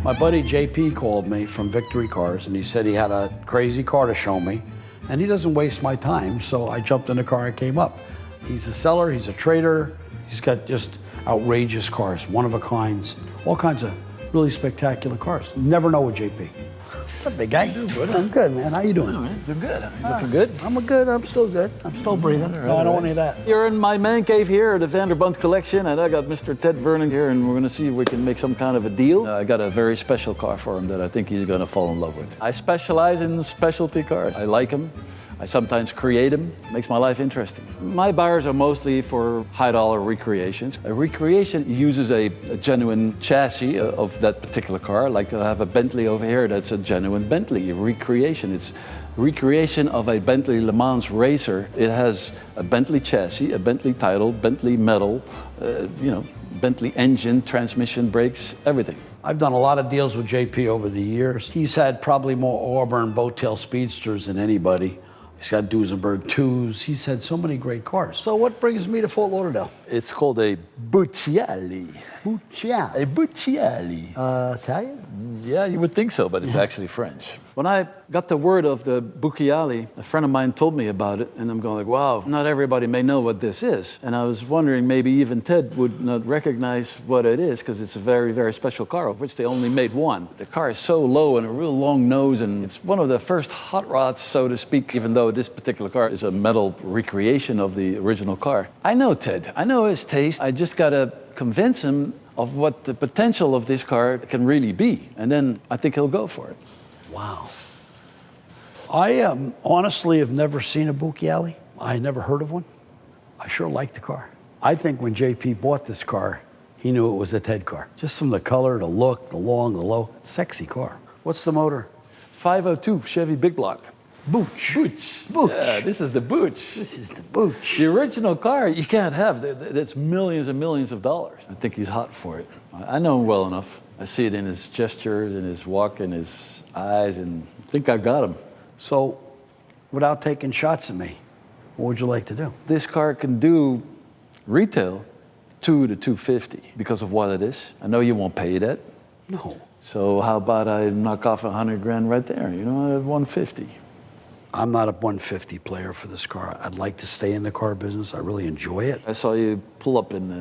My buddy JP called me from Victory Cars, and he said he had a crazy car to show me, and he doesn't waste my time, so I jumped in the car and came up. He's a seller, he's a trader, he's got just outrageous cars, one-of-a-kinds, all kinds of really spectacular cars. Never know with JP. What's up, big guy? I'm good, man. How you doing? Doing good. Looking good? I'm still good. I'm still breathing. No, I don't want any of that. You're in my man cave here at the Vanderbunt collection, and I got Mr. Ted Vernon here, and we're gonna see if we can make some kind of a deal. I got a very special car for him that I think he's gonna fall in love with. I specialize in specialty cars. I like them. I sometimes create them. Makes my life interesting. My buyers are mostly for high-dollar recreations. A recreation uses a genuine chassis of that particular car. Like I have a Bentley over here, that's a genuine Bentley. A recreation, it's recreation of a Bentley Le Mans racer. It has a Bentley chassis, a Bentley title, Bentley metal, Bentley engine, transmission, brakes, everything. I've done a lot of deals with JP over the years. He's had probably more Auburn boat-tail speedsters than anybody. He's got Duesenberg 2s. He's had so many great cars. So what brings me to Fort Lauderdale? It's called a Bucciali. Bucciali. A Bucciali. Italian? Yeah, you would think so, but it's actually French. When I got the word of the Bucciali, a friend of mine told me about it, and I'm going like, wow, not everybody may know what this is. And I was wondering maybe even Ted would not recognize what it is, because it's a very, very special car, of which they only made one. The car is so low and a real long nose, and it's one of the first hot rods, so to speak, even though this particular car is a metal recreation of the original car. I know Ted. I know his taste. I just got to convince him of what the potential of this car can really be. And then I think he'll go for it. Wow. I honestly have never seen a Bucciali. I never heard of one. I sure like the car. I think when JP bought this car, he knew it was a Ted car. Just from the color, the look, the long, the low, sexy car. What's the motor? 502 Chevy Big Block. Bootch. Bootch. Bootch. Yeah, this is the Bootch. This is the Bootch. The original car you can't have. That's millions and millions of dollars. I think he's hot for it. I know him well enough. I see it in his gestures, in his walk, in his eyes, and I think I got him. So, without taking shots at me, what would you like to do? This car can do retail $200 to $250 because of what it is. I know you won't pay that. No. So how about I knock off 100 grand right there? You know, at 150. I'm not a 150 player for this car. I'd like to stay in the car business. I really enjoy it. I saw you pull up in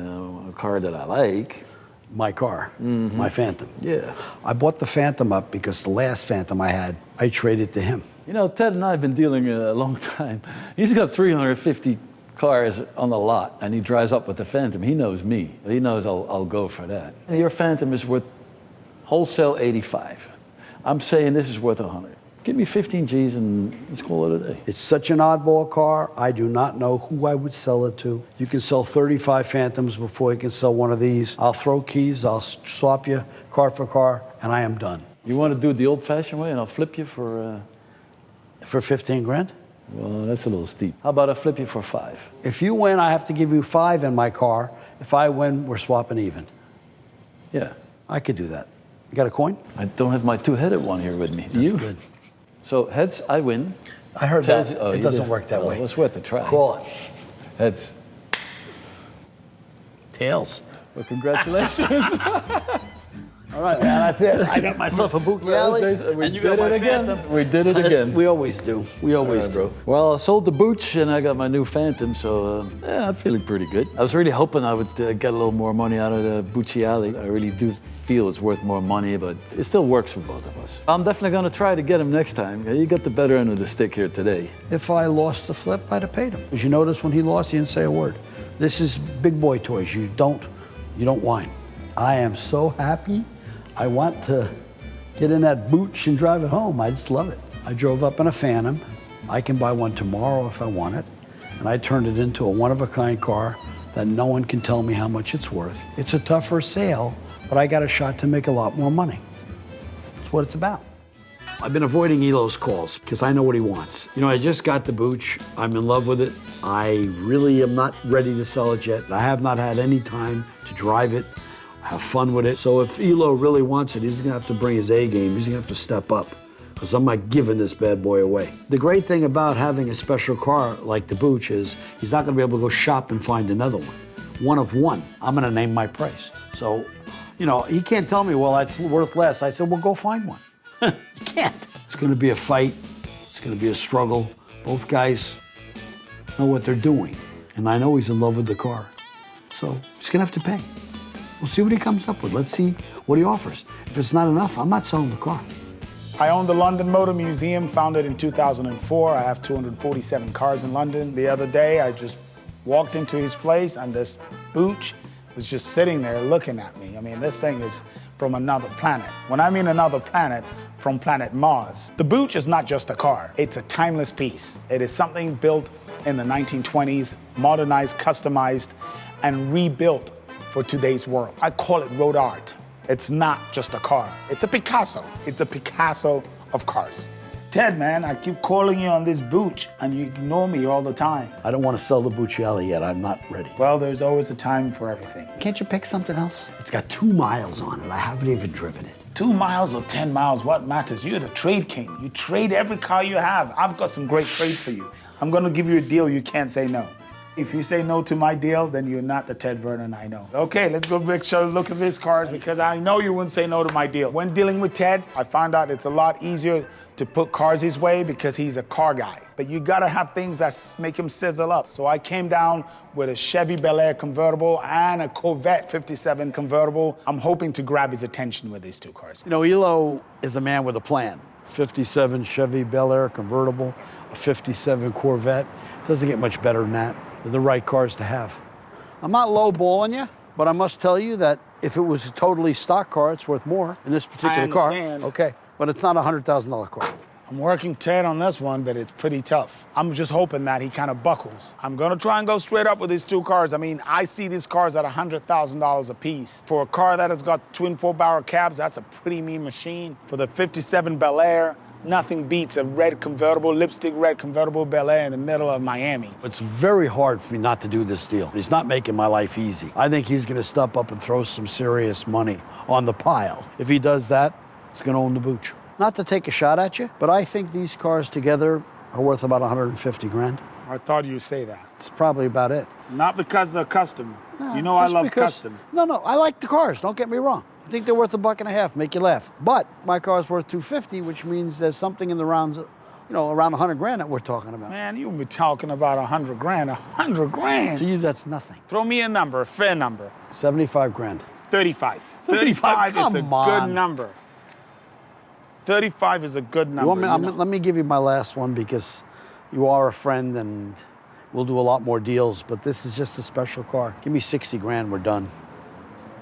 a car that I like. My car, my Phantom. Yeah. I bought the Phantom up because the last Phantom I had, I traded to him. You know, Ted and I have been dealing a long time. He's got 350 cars on the lot, and he drives up with the Phantom. He knows me. He knows I'll go for that. Your Phantom is worth wholesale 85. I'm saying this is worth 100. Give me 15 G's and let's call it a day. It's such an oddball car. I do not know who I would sell it to. You can sell 35 Phantoms before you can sell one of these. I'll throw keys, I'll swap you car for car, and I am done. You want to do it the old-fashioned way, and I'll flip you for... For 15 grand? Well, that's a little steep. How about I flip you for 5? If you win, I have to give you 5 in my car. If I win, we're swapping even. Yeah. I could do that. You got a coin? I don't have my two-headed one here with me. That's good. So heads, I win. I heard Tails, that. oh, it doesn't work that way. It's worth a try. Call it. Heads. Tails. Well, congratulations. All right, man, that's it. I got myself a Bucciali, We and you did got my it again. Phantom. We did it again. We always do. We always do. Well, I sold the Bootch and I got my new Phantom, so yeah, I'm feeling pretty good. I was really hoping I would get a little more money out of the Bucciali. I really do feel it's worth more money, but it still works for both of us. I'm definitely going to try to get him next time. You got the better end of the stick here today. If I lost the flip, I'd have paid him. As you notice, when he lost, he didn't say a word. This is big boy toys. You don't whine. I am so happy. I want to get in that Bootch and drive it home. I just love it. I drove up in a Phantom. I can buy one tomorrow if I want it. And I turned it into a one-of-a-kind car that no one can tell me how much it's worth. It's a tougher sale, but I got a shot to make a lot more money. That's what it's about. I've been avoiding Elo's calls because I know what he wants. You know, I just got the Bootch. I'm in love with it. I really am not ready to sell it yet. I have not had any time to drive it, have fun with it. So if Elo really wants it, he's gonna have to bring his A game. He's gonna have to step up because I'm not giving this bad boy away. The great thing about having a special car like the Bootch is he's not gonna be able to go shop and find another one. One of one. I'm gonna name my price. So, You know, he can't tell me, well, that's worth less. I said, well, go find one. You can't. It's gonna be a fight. It's gonna be a struggle. Both guys know what they're doing. And I know he's in love with the car. So he's gonna have to pay. We'll see what he comes up with. Let's see what he offers. If it's not enough, I'm not selling the car. I own the London Motor Museum, founded in 2004. I have 247 cars in London. The other day, I just walked into his place and this Bootch was just sitting there looking at me. I mean, this thing is from another planet. When I mean another planet, from planet Mars. The Bootch is not just a car. It's a timeless piece. It is something built in the 1920s, modernized, customized, and rebuilt for today's world. I call it road art. It's not just a car. It's a Picasso. It's a Picasso of cars. Ted, man, I keep calling you on this Bootch and you ignore me all the time. I don't want to sell the Bucciali yet. I'm not ready. Well, there's always a time for everything. Can't you pick something else? It's got 2 miles on it. I haven't even driven it. 2 miles or 10 miles, what matters? You're the trade king. You trade every car you have. I've got some great trades for you. I'm gonna give you a deal you can't say no. If you say no to my deal, then you're not the Ted Vernon I know. Okay, let's go make sure look at these cars because I know you wouldn't say no to my deal. When dealing with Ted, I found out it's a lot easier to put cars his way because he's a car guy. But you gotta have things that make him sizzle up. So I came down with a Chevy Bel-Air convertible and a Corvette 57 convertible. I'm hoping to grab his attention with these 2 cars. You know, Elo is a man with a plan. 57 Chevy Bel-Air convertible, a 57 Corvette. Doesn't get much better than that. They're the right cars to have. I'm not lowballing you, but I must tell you that if it was a totally stock car, it's worth more in this particular car. I understand. Okay, but it's not a $100,000 car. I'm working Ted on this one, but it's pretty tough. I'm just hoping that he kind of buckles. I'm gonna try and go straight up with these 2 cars. I mean, I see these cars at $100,000 a piece. For a car that has got twin 4-barrel cabs, that's a pretty mean machine. For the 57 Bel-Air, nothing beats a red convertible, lipstick red convertible Bel-Air in the middle of Miami. It's very hard for me not to do this deal. He's not making my life easy. I think he's gonna step up and throw some serious money on the pile. If he does that, he's gonna own the Bootch. Not to take a shot at you, but I think these cars together are worth about 150 grand. I thought you'd say that. It's probably about it. Not because they're custom. You know I love custom. No, I like the cars, don't get me wrong. I think they're worth $1.50, make you laugh. But my car's worth 250, which means there's something in the rounds, you know, around 100 grand that we're talking about. Man, you be talking about 100 grand. 100 grand? To you, that's nothing. Throw me a number, a fair number. 75 grand. 35. 35 is a come on. good number. 35 is a good number. Let me give you my last one because you are a friend and we'll do a lot more deals, but this is just a special car. Give me 60 grand, we're done.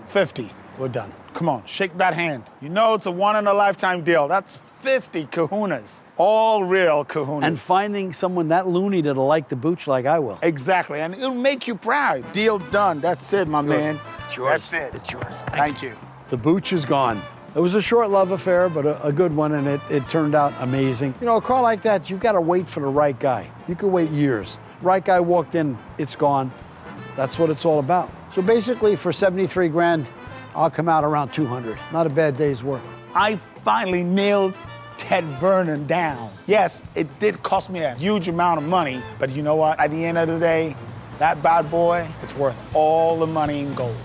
50, we're done. Come on, shake that hand. You know it's a one-in-a-lifetime deal. That's 50 kahunas. All real kahunas. And finding someone that loony that'll like the Bootch like I will. Exactly, and it'll make you proud. Deal done. That's it, my man. It's yours. That's it. It's yours. Thank you. The Bootch is gone. It was a short love affair, but a good one, and it turned out amazing. You know, a car like that, you've got to wait for the right guy. You could wait years. Right guy walked in, it's gone. That's what it's all about. So basically, for 73 grand, I'll come out around 200. Not a bad day's work. I finally nailed Ted Vernon down. Yes, it did cost me a huge amount of money, but you know what? At the end of the day, that bad boy, it's worth all the money in gold.